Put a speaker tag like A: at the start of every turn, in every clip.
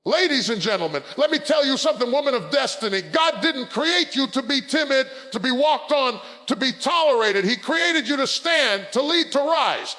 A: Ladies and gentlemen, let me tell you something, woman of destiny. God didn't create you to be timid, to be walked on, to be tolerated. He created you to stand, to lead, to rise.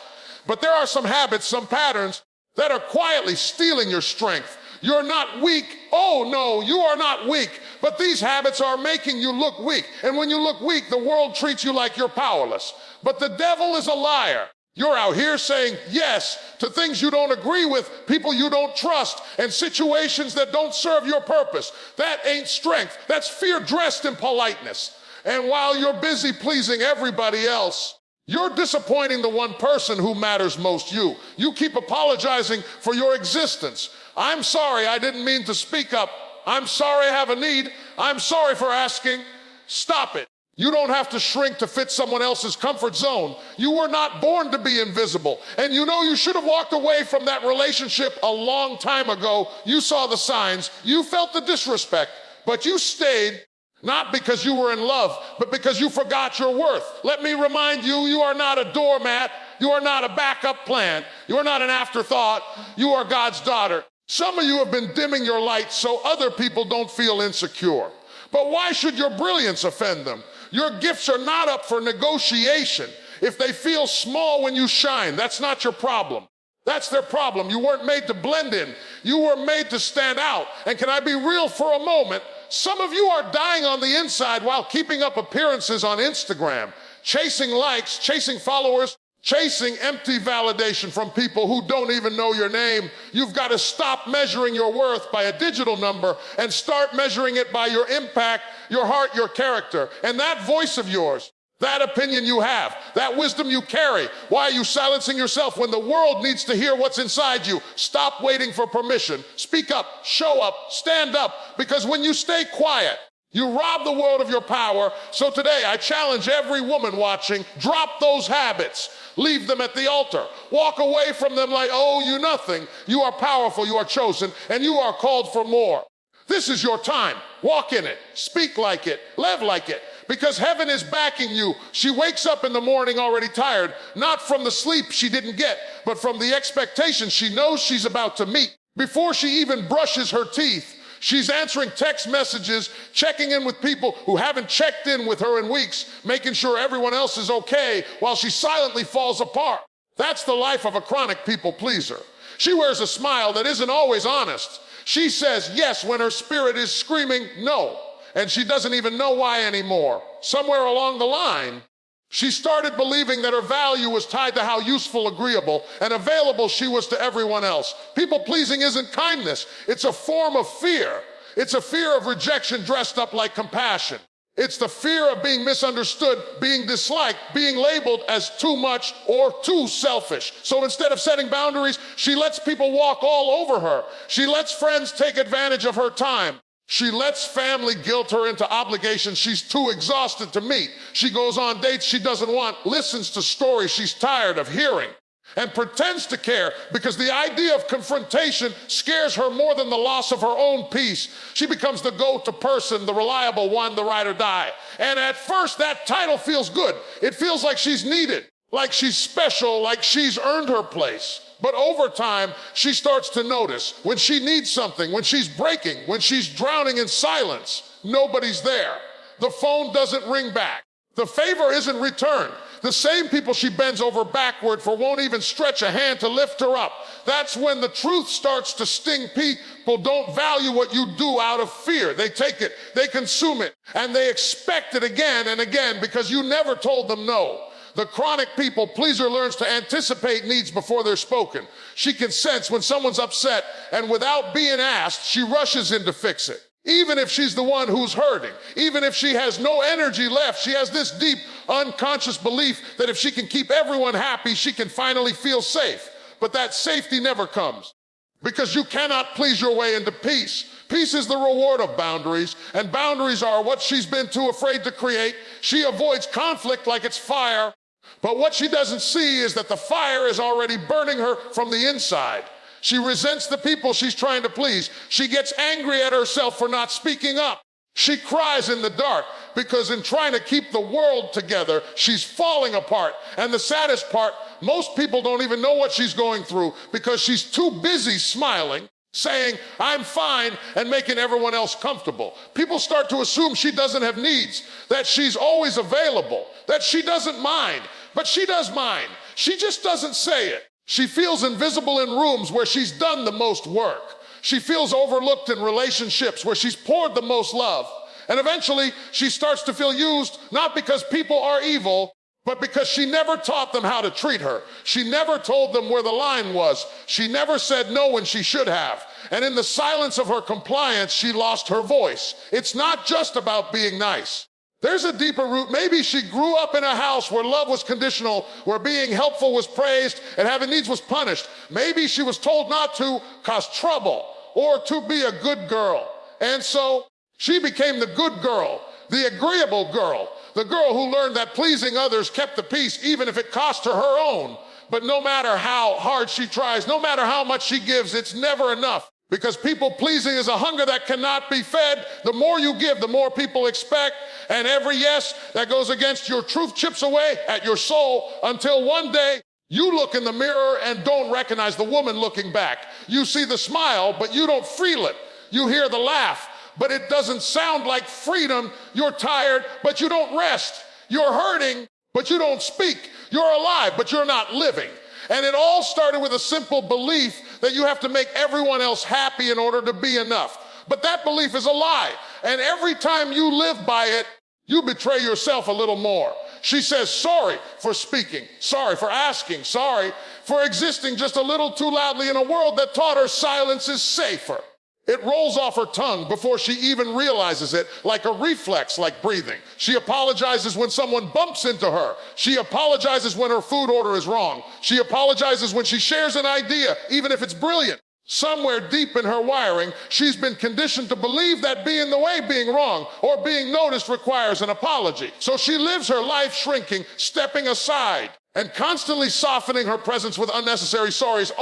A: But there are some habits, some patterns that are quietly stealing your strength. You're not weak. Oh no, you are not weak. But these habits are making you look weak. And when you look weak, the world treats you like you're powerless. But the devil is a liar. You're out here saying yes to things you don't agree with, people you don't trust, and situations that don't serve your purpose. That ain't strength. That's fear dressed in politeness. And while you're busy pleasing everybody else, you're disappointing the one person who matters most, you. You keep apologizing for your existence. I'm sorry, I didn't mean to speak up. I'm sorry I have a need. I'm sorry for asking. Stop it. You don't have to shrink to fit someone else's comfort zone. You were not born to be invisible. And you know you should have walked away from that relationship a long time ago. You saw the signs. You felt the disrespect. But you stayed, not because you were in love, but because you forgot your worth. Let me remind you, you are not a doormat. You are not a backup plan. You are not an afterthought. You are God's daughter. Some of you have been dimming your light so other people don't feel insecure. But why should your brilliance offend them? Your gifts are not up for negotiation. If they feel small when you shine, that's not your problem. That's their problem. You weren't made to blend in. You were made to stand out. And can I be real for a moment? Some of you are dying on the inside while keeping up appearances on Instagram, chasing likes, chasing followers, chasing empty validation from people who don't even know your name. You've got to stop measuring your worth by a digital number and start measuring it by your impact, your heart, your character. And that voice of yours, that opinion you have, that wisdom you carry. Why are you silencing yourself when the world needs to hear what's inside you? Stop waiting for permission. Speak up, show up, stand up, because when you stay quiet, you rob the world of your power. So today, I challenge every woman watching, drop those habits. Leave them at the altar. Walk away from them like, oh, you nothing. You are powerful, you are chosen, and you are called for more. This is your time. Walk in it. Speak like it. Live like it. Because heaven is backing you. She wakes up in the morning already tired, not from the sleep she didn't get, but from the expectation she knows she's about to meet. Before she even brushes her teeth, she's answering text messages, checking in with people who haven't checked in with her in weeks, making sure everyone else is okay while she silently falls apart. That's the life of a chronic people pleaser. She wears a smile that isn't always honest. She says yes when her spirit is screaming no, and she doesn't even know why anymore. Somewhere along the line, she started believing that her value was tied to how useful, agreeable, and available she was to everyone else. People pleasing isn't kindness. It's a form of fear. It's a fear of rejection dressed up like compassion. It's the fear of being misunderstood, being disliked, being labeled as too much or too selfish. So instead of setting boundaries, she lets people walk all over her. She lets friends take advantage of her time. She lets family guilt her into obligations she's too exhausted to meet. She goes on dates she doesn't want, listens to stories she's tired of hearing, and pretends to care because the idea of confrontation scares her more than the loss of her own peace. She becomes the go-to person, the reliable one, the ride or die. And at first, that title feels good. It feels like she's needed, like she's special, like she's earned her place. But over time, she starts to notice when she needs something, when she's breaking, when she's drowning in silence, nobody's there. The phone doesn't ring back. The favor isn't returned. The same people she bends over backward for won't even stretch a hand to lift her up. That's when the truth starts to sting. People don't value what you do out of fear. They take it, they consume it, and they expect it again and again because you never told them no. The chronic people pleaser learns to anticipate needs before they're spoken. She can sense when someone's upset, and without being asked, she rushes in to fix it. Even if she's the one who's hurting, even if she has no energy left, she has this deep, unconscious belief that if she can keep everyone happy, she can finally feel safe. But that safety never comes because you cannot please your way into peace. Peace is the reward of boundaries, and boundaries are what she's been too afraid to create. She avoids conflict like it's fire. But what she doesn't see is that the fire is already burning her from the inside. She resents the people she's trying to please. She gets angry at herself for not speaking up. She cries in the dark because in trying to keep the world together, she's falling apart. And the saddest part, most people don't even know what she's going through because she's too busy smiling, saying, I'm fine, and making everyone else comfortable. People start to assume she doesn't have needs, that she's always available, that she doesn't mind, but she does mind. She just doesn't say it. She feels invisible in rooms where she's done the most work. She feels overlooked in relationships where she's poured the most love. And eventually, she starts to feel used, not because people are evil, but because she never taught them how to treat her. She never told them where the line was. She never said no when she should have. And in the silence of her compliance, she lost her voice. It's not just about being nice. There's a deeper root. Maybe she grew up in a house where love was conditional, where being helpful was praised and having needs was punished. Maybe she was told not to cause trouble or to be a good girl. And so she became the good girl, the agreeable girl, the girl who learned that pleasing others kept the peace even if it cost her her own. But no matter how hard she tries, no matter how much she gives, it's never enough. Because people pleasing is a hunger that cannot be fed. The more you give, the more people expect. And every yes that goes against your truth chips away at your soul until one day you look in the mirror and don't recognize the woman looking back. You see the smile, but you don't feel it. You hear the laugh, but it doesn't sound like freedom. You're tired, but you don't rest. You're hurting, but you don't speak. You're alive, but you're not living. And it all started with a simple belief that you have to make everyone else happy in order to be enough. But that belief is a lie. And every time you live by it, you betray yourself a little more. She says, sorry for speaking, sorry for asking, sorry for existing just a little too loudly in a world that taught her silence is safer. It rolls off her tongue before she even realizes it, like a reflex, like breathing. She apologizes when someone bumps into her. She apologizes when her food order is wrong. She apologizes when she shares an idea, even if it's brilliant. Somewhere deep in her wiring, she's been conditioned to believe that being the way, being wrong, or being noticed requires an apology. So she lives her life shrinking, stepping aside, and constantly softening her presence with unnecessary sorries.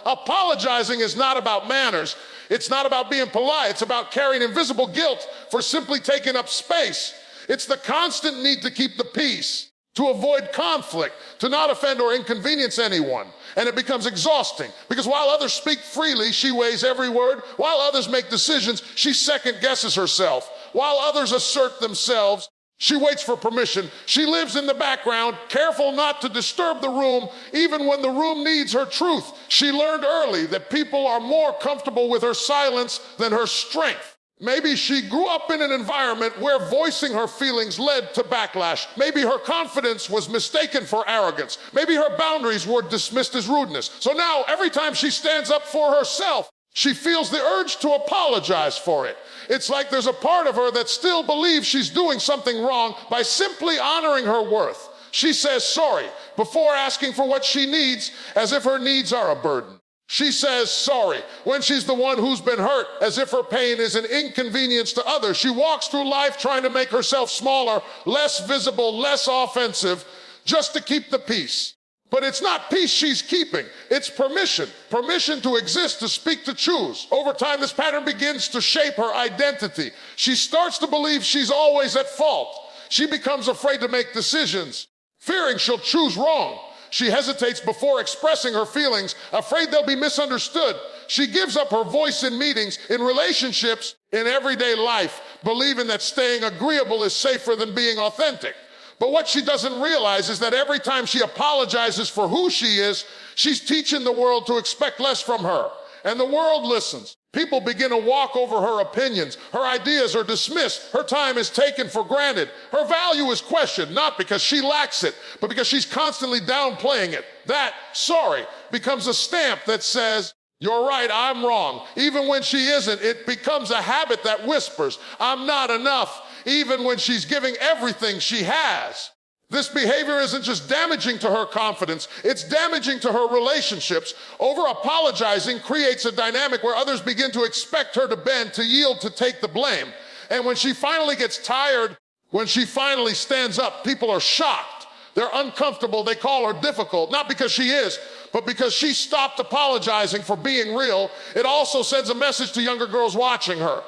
A: Apologizing is not about manners. It's not about being polite. It's about carrying invisible guilt for simply taking up space. It's the constant need to keep the peace, to avoid conflict, to not offend or inconvenience anyone. And it becomes exhausting because while others speak freely, she weighs every word. While others make decisions, she second guesses herself. While others assert themselves, she waits for permission. She lives in the background, careful not to disturb the room, even when the room needs her truth. She learned early that people are more comfortable with her silence than her strength. Maybe she grew up in an environment where voicing her feelings led to backlash. Maybe her confidence was mistaken for arrogance. Maybe her boundaries were dismissed as rudeness. So now, every time she stands up for herself, she feels the urge to apologize for it. It's like there's a part of her that still believes she's doing something wrong by simply honoring her worth. She says sorry before asking for what she needs, as if her needs are a burden. She says sorry when she's the one who's been hurt, as if her pain is an inconvenience to others. She walks through life trying to make herself smaller, less visible, less offensive, just to keep the peace. But it's not peace she's keeping, it's permission. Permission to exist, to speak, to choose. Over time, this pattern begins to shape her identity. She starts to believe she's always at fault. She becomes afraid to make decisions, fearing she'll choose wrong. She hesitates before expressing her feelings, afraid they'll be misunderstood. She gives up her voice in meetings, in relationships, in everyday life, believing that staying agreeable is safer than being authentic. But what she doesn't realize is that every time she apologizes for who she is, she's teaching the world to expect less from her. And the world listens. People begin to walk over her opinions. Her ideas are dismissed. Her time is taken for granted. Her value is questioned, not because she lacks it, but because she's constantly downplaying it. That, sorry, becomes a stamp that says, you're right, I'm wrong. Even when she isn't, it becomes a habit that whispers, I'm not enough, even when she's giving everything she has. This behavior isn't just damaging to her confidence, it's damaging to her relationships. Over-apologizing creates a dynamic where others begin to expect her to bend, to yield, to take the blame. And when she finally gets tired, when she finally stands up, people are shocked. They're uncomfortable, they call her difficult, not because she is, but because she stopped apologizing for being real. It also sends a message to younger girls watching her.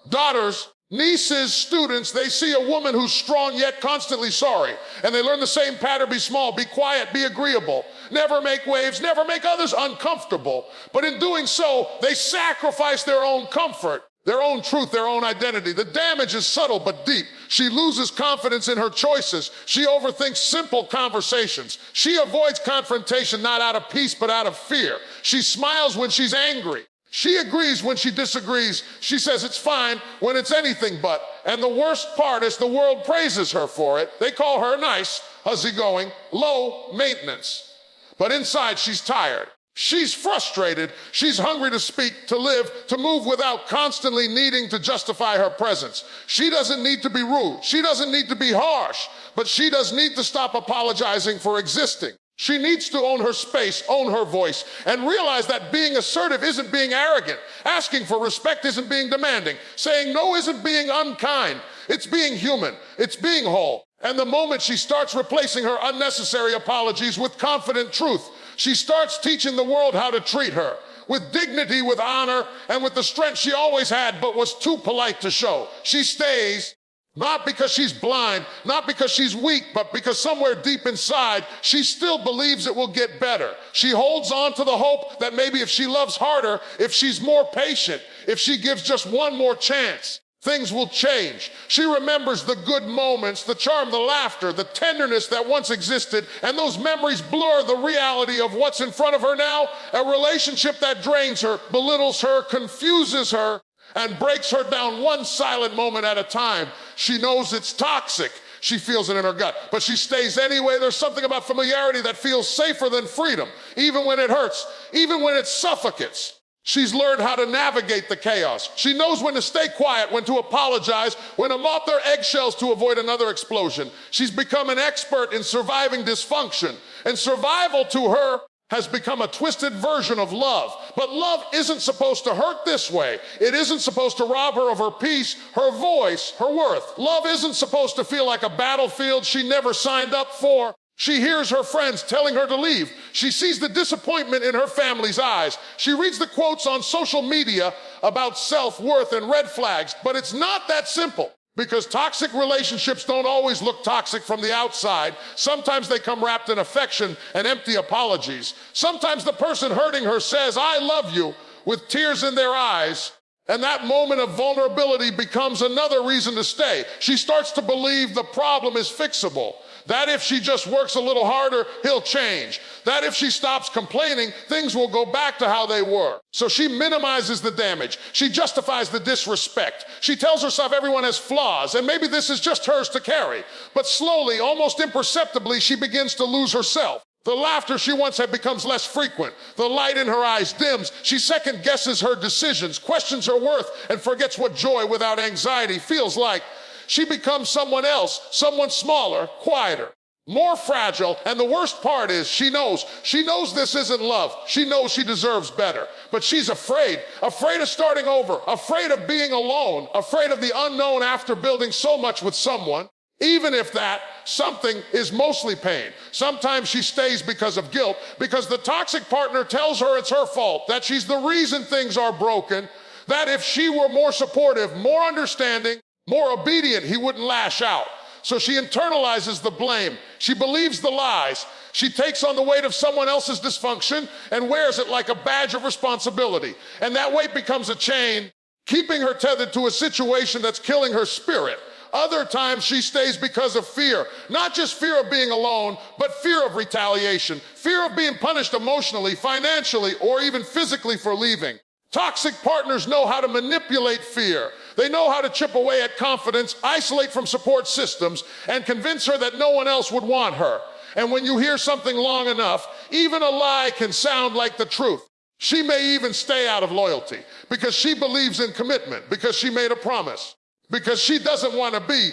A: Daughters, nieces, students, they see a woman who's strong yet constantly sorry. And they learn the same pattern: be small, be quiet, be agreeable. never make waves, never make others uncomfortable. But in doing so, they sacrifice their own comfort, their own truth, their own identity. The damage is subtle but deep. She loses confidence in her choices. She overthinks simple conversations. She avoids confrontation not out of peace but out of fear. She smiles when she's angry. She agrees when she disagrees. She says it's fine when it's anything but. And the worst part is the world praises her for it. They call her nice, easygoing, low maintenance. But inside she's tired. She's frustrated. She's hungry to speak, to live, to move without constantly needing to justify her presence. She doesn't need to be rude. She doesn't need to be harsh, but she does need to stop apologizing for existing. She needs to own her space, own her voice, and realize that being assertive isn't being arrogant. Asking for respect isn't being demanding. Saying no isn't being unkind. It's being human. It's being whole. And the moment she starts replacing her unnecessary apologies with confident truth, she starts teaching the world how to treat her with dignity, with honor, and with the strength she always had but was too polite to show. She stays. Not because she's blind, not because she's weak, but because somewhere deep inside, she still believes it will get better. She holds on to the hope that maybe if she loves harder, if she's more patient, if she gives just one more chance, things will change. She remembers the good moments, the charm, the laughter, the tenderness that once existed, and those memories blur the reality of what's in front of her now, a relationship that drains her, belittles her, confuses her, and breaks her down one silent moment at a time. She knows it's toxic. She feels it in her gut, but she stays anyway. There's something about familiarity that feels safer than freedom, even when it hurts, even when it suffocates. She's learned how to navigate the chaos. She knows when to stay quiet, when to apologize, when to mop their eggshells to avoid another explosion. She's become an expert in surviving dysfunction, and survival to her has become a twisted version of love. But love isn't supposed to hurt this way. It isn't supposed to rob her of her peace, her voice, her worth. Love isn't supposed to feel like a battlefield she never signed up for. She hears her friends telling her to leave. She sees the disappointment in her family's eyes. She reads the quotes on social media about self-worth and red flags, but it's not that simple. Because toxic relationships don't always look toxic from the outside. Sometimes they come wrapped in affection and empty apologies. Sometimes the person hurting her says, "I love you," with tears in their eyes. And that moment of vulnerability becomes another reason to stay. She starts to believe the problem is fixable. That if she just works a little harder, he'll change. That if she stops complaining, things will go back to how they were. So she minimizes the damage. She justifies the disrespect. She tells herself everyone has flaws, and maybe this is just hers to carry. But slowly, almost imperceptibly, she begins to lose herself. The laughter she once had becomes less frequent. The light in her eyes dims. She second guesses her decisions, questions her worth, and forgets what joy without anxiety feels like. She becomes someone else, someone smaller, quieter, more fragile. And the worst part is she knows this isn't love. She knows she deserves better. But she's afraid of starting over, afraid of being alone, afraid of the unknown after building so much with someone. Even if that something is mostly pain. Sometimes she stays because of guilt, because the toxic partner tells her it's her fault, that she's the reason things are broken, that if she were more supportive, more understanding, more obedient, he wouldn't lash out. So she internalizes the blame. She believes the lies. She takes on the weight of someone else's dysfunction and wears it like a badge of responsibility. And that weight becomes a chain, keeping her tethered to a situation that's killing her spirit. Other times she stays because of fear, not just fear of being alone, but fear of retaliation, fear of being punished emotionally, financially, or even physically for leaving. Toxic partners know how to manipulate fear. They know how to chip away at confidence, isolate from support systems, and convince her that no one else would want her. And when you hear something long enough, even a lie can sound like the truth. She may even stay out of loyalty because she believes in commitment, because she made a promise, because she doesn't want to be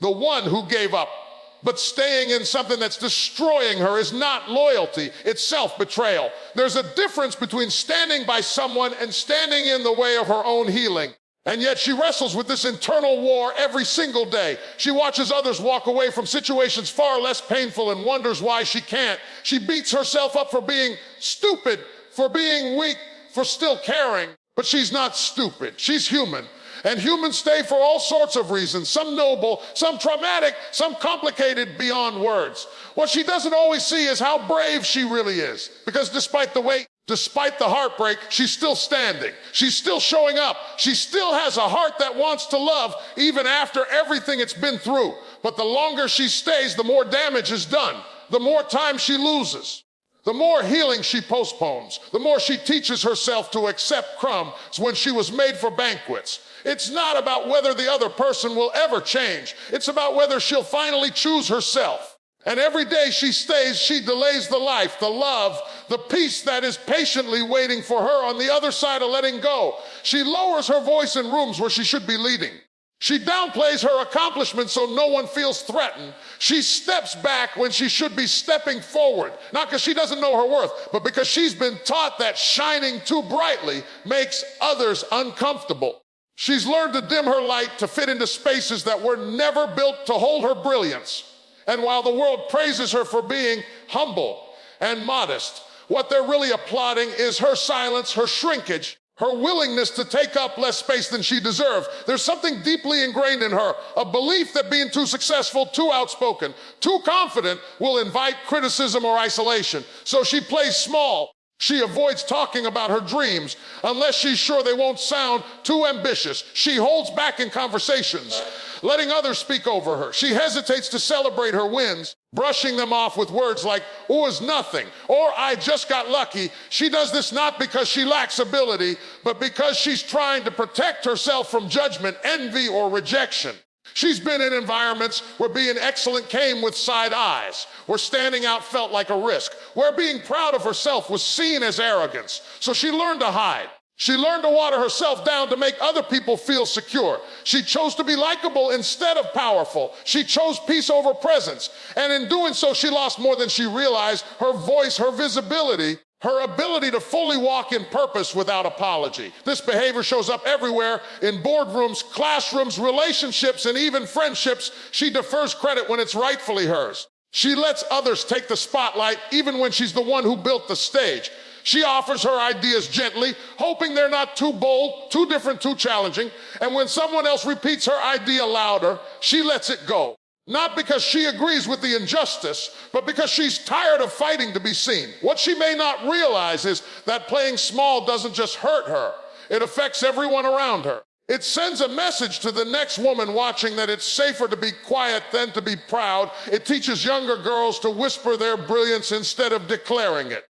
A: the one who gave up. But staying in something that's destroying her is not loyalty, it's self-betrayal. There's a difference between standing by someone and standing in the way of her own healing. And yet she wrestles with this internal war every single day. She watches others walk away from situations far less painful and wonders why she can't. She beats herself up for being stupid, for being weak, for still caring. But she's not stupid, she's human. And humans stay for all sorts of reasons, some noble, some traumatic, some complicated beyond words. What she doesn't always see is how brave she really is. Because despite the weight, despite the heartbreak, she's still standing. She's still showing up. She still has a heart that wants to love even after everything it's been through. But the longer she stays, the more damage is done, the more time she loses. The more healing she postpones, the more she teaches herself to accept crumbs when she was made for banquets. It's not about whether the other person will ever change. It's about whether she'll finally choose herself. And every day she stays, she delays the life, the love, the peace that is patiently waiting for her on the other side of letting go. She lowers her voice in rooms where she should be leading. She downplays her accomplishments so no one feels threatened. She steps back when she should be stepping forward, not because she doesn't know her worth, but because she's been taught that shining too brightly makes others uncomfortable. She's learned to dim her light to fit into spaces that were never built to hold her brilliance. And while the world praises her for being humble and modest, what they're really applauding is her silence, her shrinkage, her willingness to take up less space than she deserves. There's something deeply ingrained in her, a belief that being too successful, too outspoken, too confident will invite criticism or isolation. So she plays small. She avoids talking about her dreams unless she's sure they won't sound too ambitious. She holds back in conversations, letting others speak over her. She hesitates to celebrate her wins, brushing them off with words like, "It was nothing," or "I just got lucky." She does this not because she lacks ability, but because she's trying to protect herself from judgment, envy, or rejection. She's been in environments where being excellent came with side eyes, where standing out felt like a risk, where being proud of herself was seen as arrogance. So she learned to hide. She learned to water herself down to make other people feel secure. She chose to be likable instead of powerful. She chose peace over presence. And in doing so, she lost more than she realized: her voice, her visibility, her ability to fully walk in purpose without apology. This behavior shows up everywhere: in boardrooms, classrooms, relationships, and even friendships. She defers credit when it's rightfully hers. She lets others take the spotlight even when she's the one who built the stage. She offers her ideas gently, hoping they're not too bold, too different, too challenging. And when someone else repeats her idea louder, she lets it go. Not because she agrees with the injustice, but because she's tired of fighting to be seen. What she may not realize is that playing small doesn't just hurt her. It affects everyone around her. It sends a message to the next woman watching that it's safer to be quiet than to be proud. It teaches younger girls to whisper their brilliance instead of declaring it.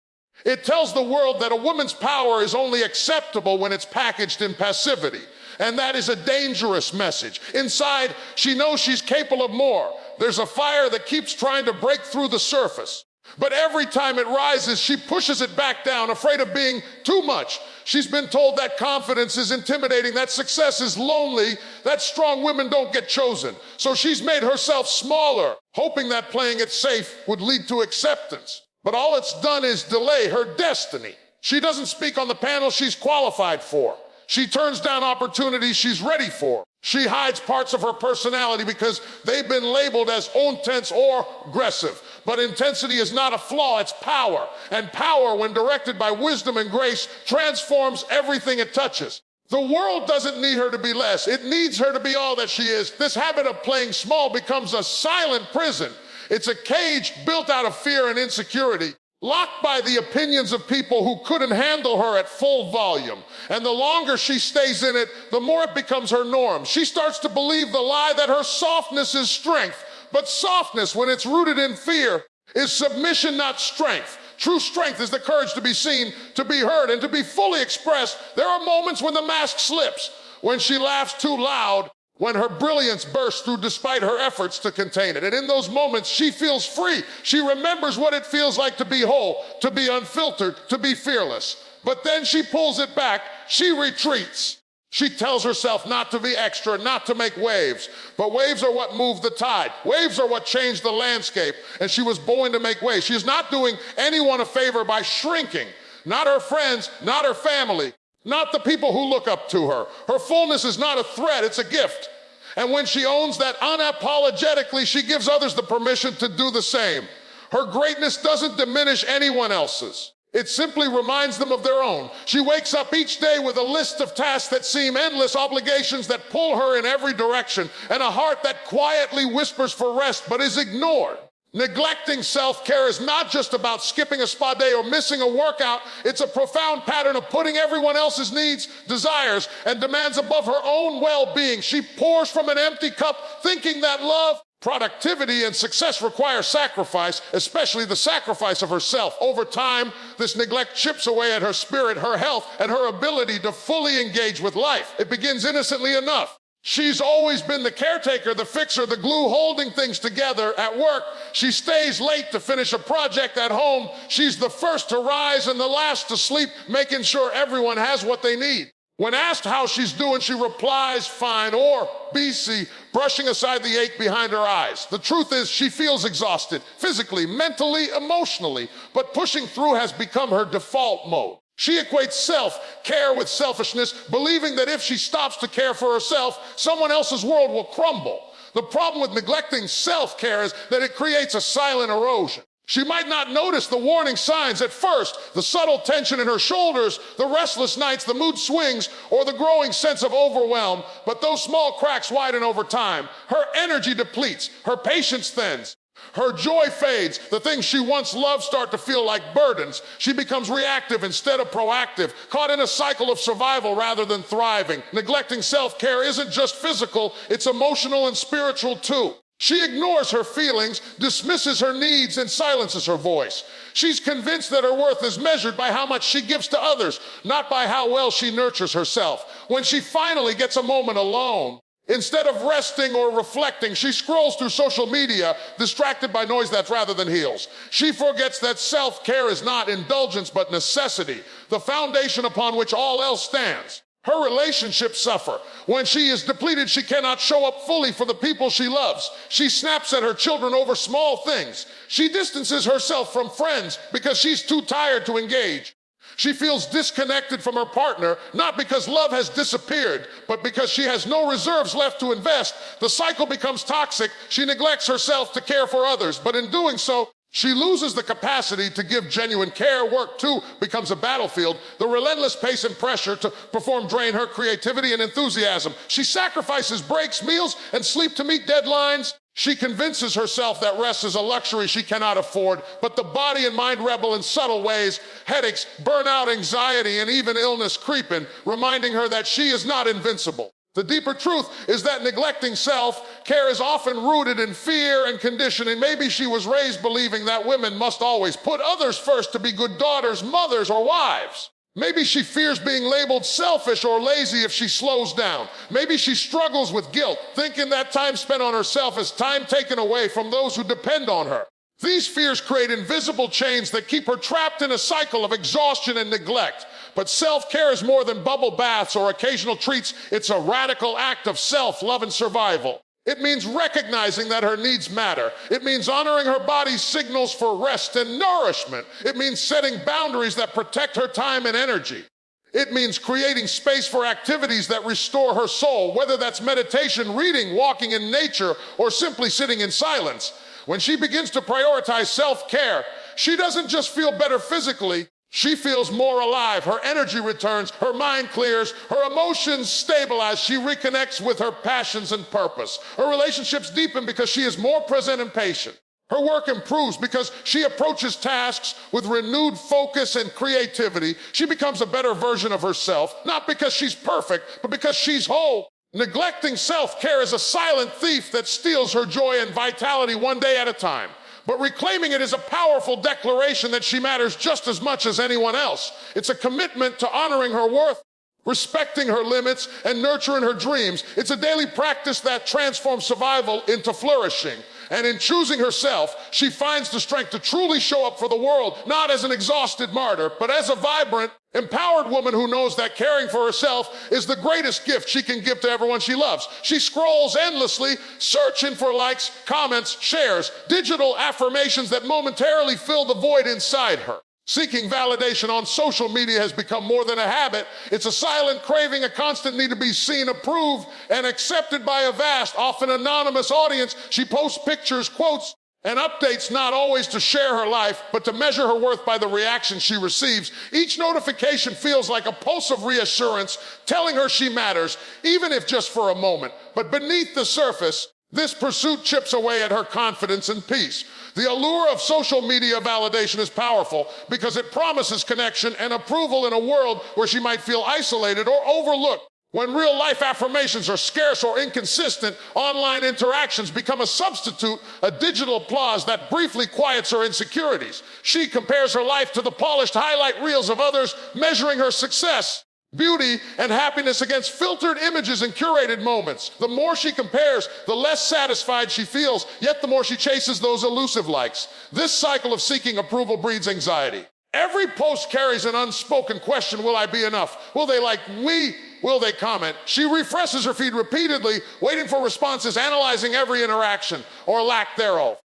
A: It tells the world that a woman's power is only acceptable when it's packaged in passivity. And that is a dangerous message. Inside, she knows she's capable of more. There's a fire that keeps trying to break through the surface. But every time it rises, she pushes it back down, afraid of being too much. She's been told that confidence is intimidating, that success is lonely, that strong women don't get chosen. So she's made herself smaller, hoping that playing it safe would lead to acceptance. But all it's done is delay her destiny. She doesn't speak on the panel she's qualified for. She turns down opportunities she's ready for. She hides parts of her personality because they've been labeled as intense or aggressive. But intensity is not a flaw, it's power. And power, when directed by wisdom and grace, transforms everything it touches. The world doesn't need her to be less. It needs her to be all that she is. This habit of playing small becomes a silent prison. It's a cage built out of fear and insecurity, locked by the opinions of people who couldn't handle her at full volume. And the longer she stays in it, the more it becomes her norm. She starts to believe the lie that her softness is strength. But softness, when it's rooted in fear, is submission, not strength. True strength is the courage to be seen, to be heard, and to be fully expressed. There are moments when the mask slips, when she laughs too loud, when her brilliance bursts through despite her efforts to contain it. And in those moments, she feels free. She remembers what it feels like to be whole, to be unfiltered, to be fearless. But then she pulls it back. She retreats. She tells herself not to be extra, not to make waves. But waves are what move the tide. Waves are what change the landscape. And she was born to make waves. She's not doing anyone a favor by shrinking. Not her friends, not her family, not the people who look up to her. Her fullness is not a threat, it's a gift. And when she owns that unapologetically, she gives others the permission to do the same. Her greatness doesn't diminish anyone else's. It simply reminds them of their own. She wakes up each day with a list of tasks that seem endless, obligations that pull her in every direction, and a heart that quietly whispers for rest but is ignored. Neglecting self-care is not just about skipping a spa day or missing a workout. It's a profound pattern of putting everyone else's needs, desires, and demands above her own well-being. She pours from an empty cup, thinking that love, productivity, and success require sacrifice, especially the sacrifice of herself. Over time, this neglect chips away at her spirit, her health, and her ability to fully engage with life. It begins innocently enough. She's always been the caretaker, the fixer, the glue holding things together at work. She stays late to finish a project at home. She's the first to rise and the last to sleep, making sure everyone has what they need. When asked how she's doing, she replies, fine, or BC, brushing aside the ache behind her eyes. The truth is, she feels exhausted, physically, mentally, emotionally, but pushing through has become her default mode. She equates self-care with selfishness, believing that if she stops to care for herself, someone else's world will crumble. The problem with neglecting self-care is that it creates a silent erosion. She might not notice the warning signs at first, the subtle tension in her shoulders, the restless nights, the mood swings, or the growing sense of overwhelm, but those small cracks widen over time. Her energy depletes, her patience thins. Her joy fades. The things she once loved start to feel like burdens. She becomes reactive instead of proactive, caught in a cycle of survival rather than thriving. Neglecting self-care isn't just physical, it's emotional and spiritual too. She ignores her feelings, dismisses her needs, and silences her voice. She's convinced that her worth is measured by how much she gives to others, not by how well she nurtures herself. When she finally gets a moment alone, instead of resting or reflecting, she scrolls through social media, distracted by noise that rather than heals. She forgets that self-care is not indulgence but necessity, the foundation upon which all else stands. Her relationships suffer. When she is depleted, she cannot show up fully for the people she loves. She snaps at her children over small things. She distances herself from friends because she's too tired to engage. She feels disconnected from her partner, not because love has disappeared, but because she has no reserves left to invest. The cycle becomes toxic. She neglects herself to care for others, but in doing so, she loses the capacity to give genuine care. Work, too, becomes a battlefield. The relentless pace and pressure to perform drain her creativity and enthusiasm. She sacrifices breaks, meals, and sleep to meet deadlines. She convinces herself that rest is a luxury she cannot afford, but the body and mind rebel in subtle ways. Headaches, burnout, anxiety, and even illness creep in, reminding her that she is not invincible. The deeper truth is that neglecting self-care is often rooted in fear and conditioning. Maybe she was raised believing that women must always put others first to be good daughters, mothers, or wives. Maybe she fears being labeled selfish or lazy if she slows down. Maybe she struggles with guilt, thinking that time spent on herself is time taken away from those who depend on her. These fears create invisible chains that keep her trapped in a cycle of exhaustion and neglect. But self-care is more than bubble baths or occasional treats. It's a radical act of self-love and survival. It means recognizing that her needs matter. It means honoring her body's signals for rest and nourishment. It means setting boundaries that protect her time and energy. It means creating space for activities that restore her soul, whether that's meditation, reading, walking in nature, or simply sitting in silence. When she begins to prioritize self-care, she doesn't just feel better physically, she feels more alive. Her energy returns, her mind clears, her emotions stabilize. She reconnects with her passions and purpose. Her relationships deepen because she is more present and patient. Her work improves because she approaches tasks with renewed focus and creativity. She becomes a better version of herself, not because she's perfect, but because she's whole. Neglecting self-care is a silent thief that steals her joy and vitality one day at a time. But reclaiming it is a powerful declaration that she matters just as much as anyone else. It's a commitment to honoring her worth, respecting her limits, and nurturing her dreams. It's a daily practice that transforms survival into flourishing. And in choosing herself, she finds the strength to truly show up for the world, not as an exhausted martyr, but as a vibrant, empowered woman who knows that caring for herself is the greatest gift she can give to everyone she loves. She scrolls endlessly, searching for likes, comments, shares, digital affirmations that momentarily fill the void inside her. Seeking validation on social media has become more than a habit. It's a silent craving, a constant need to be seen, approved, and accepted by a vast, often anonymous audience. She posts pictures, quotes, And updates not always to share her life, but to measure her worth by the reaction she receives. Each notification feels like a pulse of reassurance, telling her she matters, even if just for a moment. But beneath the surface, this pursuit chips away at her confidence and peace. The allure of social media validation is powerful because it promises connection and approval in a world where she might feel isolated or overlooked. When real-life affirmations are scarce or inconsistent, online interactions become a substitute, a digital applause that briefly quiets her insecurities. She compares her life to the polished highlight reels of others, measuring her success, beauty, and happiness against filtered images and curated moments. The more she compares, the less satisfied she feels, yet the more she chases those elusive likes. This cycle of seeking approval breeds anxiety. Every post carries an unspoken question: will I be enough? Will they like me? Will they comment? She refreshes her feed repeatedly, waiting for responses, analyzing every interaction or lack thereof.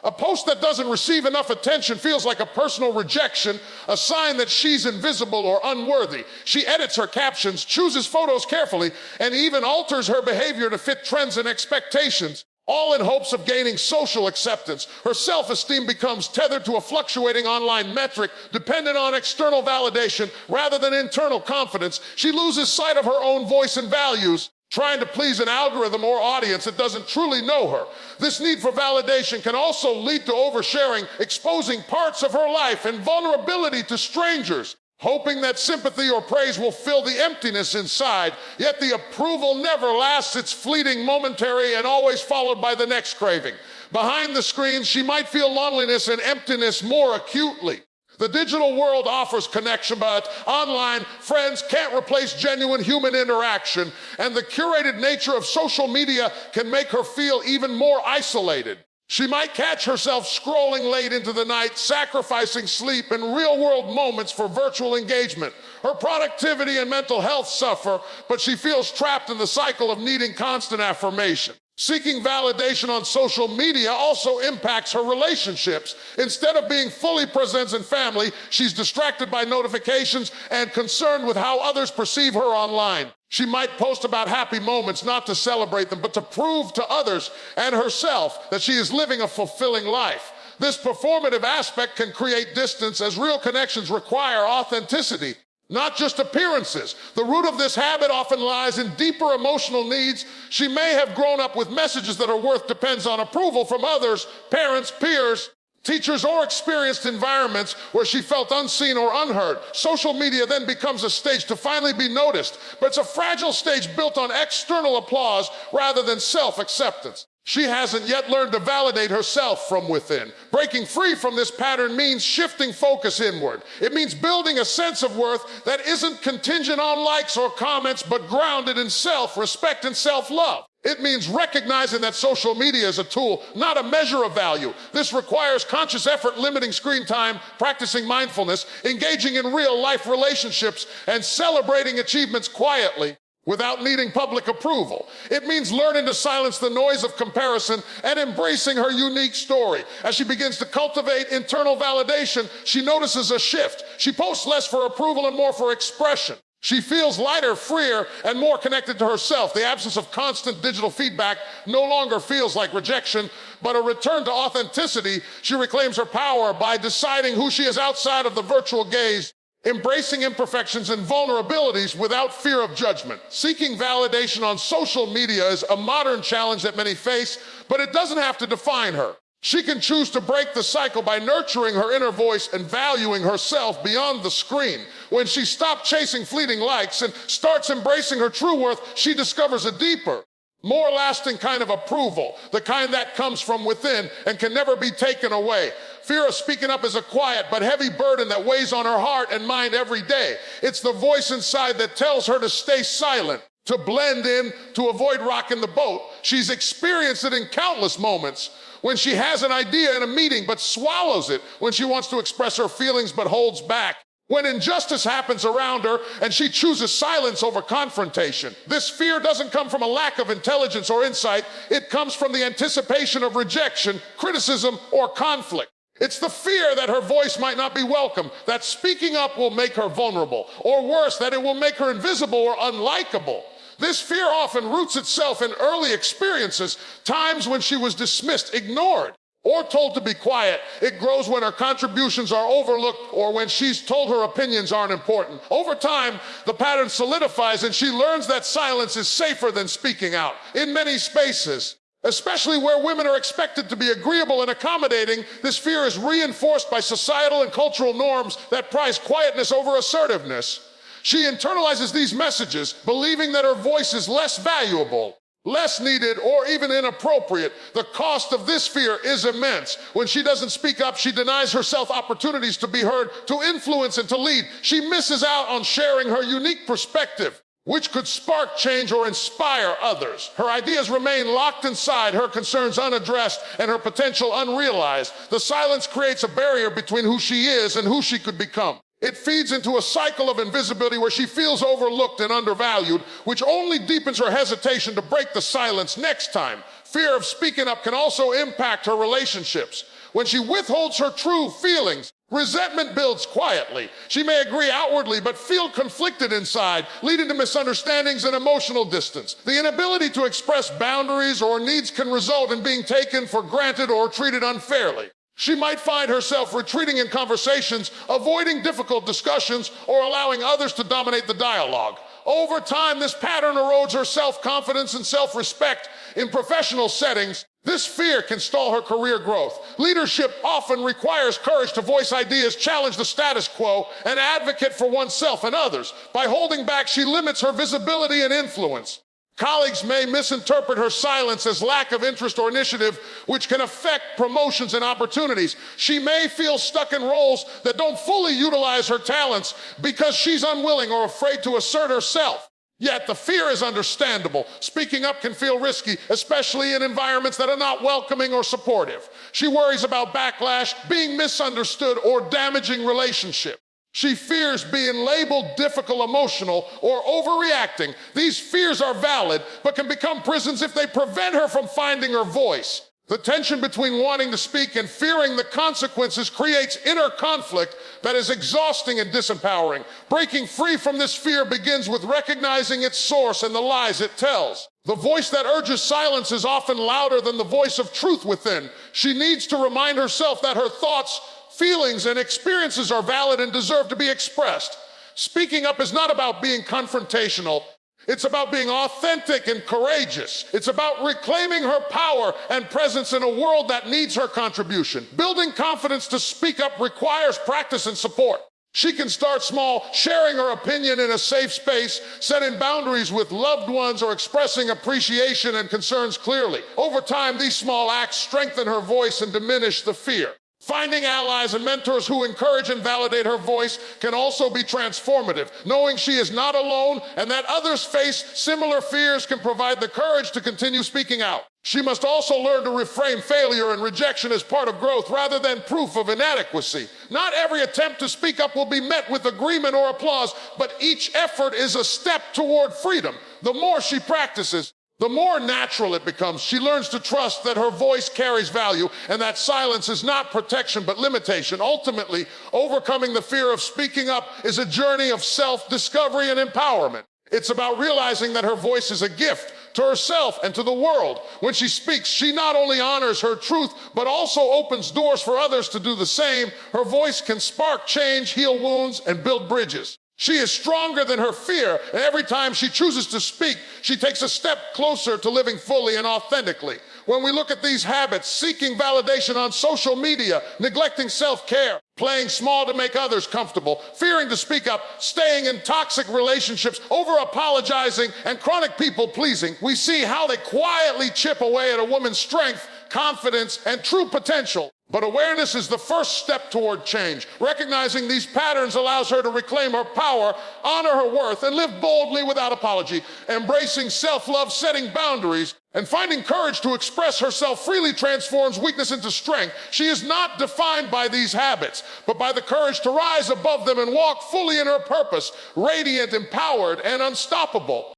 A: A post that doesn't receive enough attention feels like a personal rejection, a sign that she's invisible or unworthy. She edits her captions, chooses photos carefully, and even alters her behavior to fit trends and expectations, all in hopes of gaining social acceptance. Her self-esteem becomes tethered to a fluctuating online metric, dependent on external validation rather than internal confidence. She loses sight of her own voice and values, trying to please an algorithm or audience that doesn't truly know her. This need for validation can also lead to oversharing, exposing parts of her life and vulnerability to strangers, hoping that sympathy or praise will fill the emptiness inside. Yet the approval never lasts. It's fleeting, momentary, and always followed by the next craving. Behind the screen, she might feel loneliness and emptiness more acutely. The digital world offers connection, but online, friends can't replace genuine human interaction, and the curated nature of social media can make her feel even more isolated. She might catch herself scrolling late into the night, sacrificing sleep and real-world moments for virtual engagement. Her productivity and mental health suffer, but she feels trapped in the cycle of needing constant affirmation. Seeking validation on social media also impacts her relationships. Instead of being fully present in family, she's distracted by notifications and concerned with how others perceive her online. She might post about happy moments, not to celebrate them, but to prove to others and herself that she is living a fulfilling life. This performative aspect can create distance, as real connections require authenticity, not just appearances. The root of this habit often lies in deeper emotional needs. She may have grown up with messages that her worth depends on approval from others, parents, peers, teachers, or experienced environments where she felt unseen or unheard. Social media then becomes a stage to finally be noticed, but it's a fragile stage built on external applause rather than self-acceptance. She hasn't yet learned to validate herself from within. Breaking free from this pattern means shifting focus inward. It means building a sense of worth that isn't contingent on likes or comments, but grounded in self-respect and self-love. It means recognizing that social media is a tool, not a measure of value. This requires conscious effort, limiting screen time, practicing mindfulness, engaging in real-life relationships, and celebrating achievements quietly, without needing public approval. It means learning to silence the noise of comparison and embracing her unique story. As she begins to cultivate internal validation, she notices a shift. She posts less for approval and more for expression. She feels lighter, freer, and more connected to herself. The absence of constant digital feedback no longer feels like rejection, but a return to authenticity. She reclaims her power by deciding who she is outside of the virtual gaze, embracing imperfections and vulnerabilities without fear of judgment. Seeking validation on social media is a modern challenge that many face, but it doesn't have to define her. She can choose to break the cycle by nurturing her inner voice and valuing herself beyond the screen. When she stops chasing fleeting likes and starts embracing her true worth, she discovers a deeper, more lasting kind of approval, the kind that comes from within and can never be taken away. Fear of speaking up is a quiet but heavy burden that weighs on her heart and mind every day. It's the voice inside that tells her to stay silent, to blend in, to avoid rocking the boat. She's experienced it in countless moments, when she has an idea in a meeting but swallows it, when she wants to express her feelings but holds back, when injustice happens around her and she chooses silence over confrontation. This fear doesn't come from a lack of intelligence or insight. It comes from the anticipation of rejection, criticism, or conflict. It's the fear that her voice might not be welcome, that speaking up will make her vulnerable, or worse, that it will make her invisible or unlikable. This fear often roots itself in early experiences, times when she was dismissed, ignored, or told to be quiet. It grows when her contributions are overlooked or when she's told her opinions aren't important. Over time, the pattern solidifies and she learns that silence is safer than speaking out. In many spaces, especially where women are expected to be agreeable and accommodating, this fear is reinforced by societal and cultural norms that prize quietness over assertiveness. She internalizes these messages, believing that her voice is less valuable, less needed, or even inappropriate. The cost of this fear is immense. When she doesn't speak up, she denies herself opportunities to be heard, to influence, and to lead. She misses out on sharing her unique perspective, which could spark change or inspire others. Her ideas remain locked inside, her concerns unaddressed, and her potential unrealized. The silence creates a barrier between who she is and who she could become. It feeds into a cycle of invisibility where she feels overlooked and undervalued, which only deepens her hesitation to break the silence next time. Fear of speaking up can also impact her relationships. When she withholds her true feelings, resentment builds quietly. She may agree outwardly, but feel conflicted inside, leading to misunderstandings and emotional distance. The inability to express boundaries or needs can result in being taken for granted or treated unfairly. She might find herself retreating in conversations, avoiding difficult discussions, or allowing others to dominate the dialogue. Over time, this pattern erodes her self-confidence and self-respect. In professional settings, this fear can stall her career growth. Leadership often requires courage to voice ideas, challenge the status quo, and advocate for oneself and others. By holding back, she limits her visibility and influence. Colleagues may misinterpret her silence as lack of interest or initiative, which can affect promotions and opportunities. She may feel stuck in roles that don't fully utilize her talents because she's unwilling or afraid to assert herself. Yet the fear is understandable. Speaking up can feel risky, especially in environments that are not welcoming or supportive. She worries about backlash, being misunderstood, or damaging relationships. She fears being labeled difficult, emotional, or overreacting. These fears are valid, but can become prisons if they prevent her from finding her voice. The tension between wanting to speak and fearing the consequences creates inner conflict that is exhausting and disempowering. Breaking free from this fear begins with recognizing its source and the lies it tells. The voice that urges silence is often louder than the voice of truth within. She needs to remind herself that her thoughts, feelings, and experiences are valid and deserve to be expressed. Speaking up is not about being confrontational. It's about being authentic and courageous. It's about reclaiming her power and presence in a world that needs her contribution. Building confidence to speak up requires practice and support. She can start small, sharing her opinion in a safe space, setting boundaries with loved ones, or expressing appreciation and concerns clearly. Over time, these small acts strengthen her voice and diminish the fear. Finding allies and mentors who encourage and validate her voice can also be transformative. Knowing she is not alone and that others face similar fears can provide the courage to continue speaking out. She must also learn to reframe failure and rejection as part of growth rather than proof of inadequacy. Not every attempt to speak up will be met with agreement or applause, but each effort is a step toward freedom. The more she practices, the more natural it becomes. She learns to trust that her voice carries value and that silence is not protection but limitation. Ultimately, overcoming the fear of speaking up is a journey of self-discovery and empowerment. It's about realizing that her voice is a gift to herself and to the world. When she speaks, she not only honors her truth, but also opens doors for others to do the same. Her voice can spark change, heal wounds, and build bridges. She is stronger than her fear, and every time she chooses to speak, she takes a step closer to living fully and authentically. When we look at these habits, seeking validation on social media, neglecting self-care, playing small to make others comfortable, fearing to speak up, staying in toxic relationships, over-apologizing, and chronic people-pleasing, we see how they quietly chip away at a woman's strength, confidence, and true potential. But awareness is the first step toward change. Recognizing these patterns allows her to reclaim her power, honor her worth, and live boldly without apology. Embracing self-love, setting boundaries, and finding courage to express herself freely transforms weakness into strength. She is not defined by these habits, but by the courage to rise above them and walk fully in her purpose, radiant, empowered, and unstoppable.